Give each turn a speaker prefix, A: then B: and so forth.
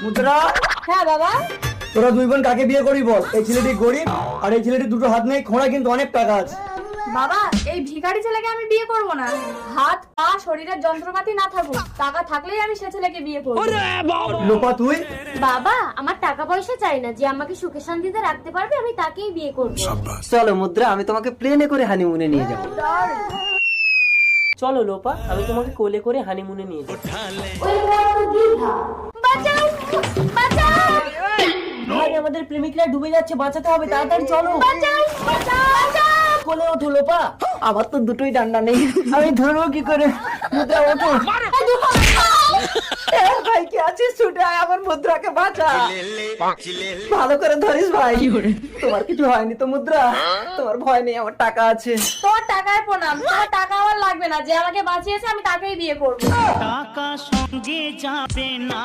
A: মুদ্রা,
B: হ্যাঁ বাবা।
A: তোরা দুই বোন কাকে বিয়ে করবি বল? এই ছেলেটি গরিব আর এই ছেলেটি দুটো হাত নেই, খোঁড়া কিন্তু অনেক টাকা আছে।
B: বাবা এই ভিখারি ছেলেকে আমি বিয়ে করব না। হাত পা শরীরের যন্ত্রপাতি না থাকুক, টাকা থাকলেই আমি সে ছেলেকে বিয়ে করব।
A: লোপা তুই?
C: বাবা আমার টাকা পয়সা চাই না, যে আমাকে সুখে শান্তিতে রাখতে পারবে আমি তাকেই বিয়ে করব।
D: চলো মুদ্রা, আমি তোমাকে প্লেনে করে হানিমুনে নিয়ে যাবো।
E: চলো লোপা, আমি তোমাকে কোলে করে হানিমুনে নিয়ে যাবো।
C: বাঁচাও বাঁচাও
E: ভাই আমাদের প্রেমিকরা ডুবে যাচ্ছে, বাঁচাতে হবে, তাড়াতাড়ি চলো। কোলে ওঠো লোপা।
D: আমার তো দুটোই ডান্ডা নেই, আমি ধরবো কি করে? মুদ্রা ওঠো। ভাই কি আছিস? ছুটে আয়, আমার মুদ্রাকে বাঁচা। ভালো করে ধরিস ভাই। তোমার কিছু হয়নি তো মুদ্রা? তোমার ভয় নেই, আমার টাকা আছে।
B: তোমার টাকায় প্রণাম, তোমার টাকা আমার লাগবে না। যে আমাকে বাঁচিয়েছে আমি তাকেই বিয়ে করব।
F: টাকা সঙ্গে যাবে না।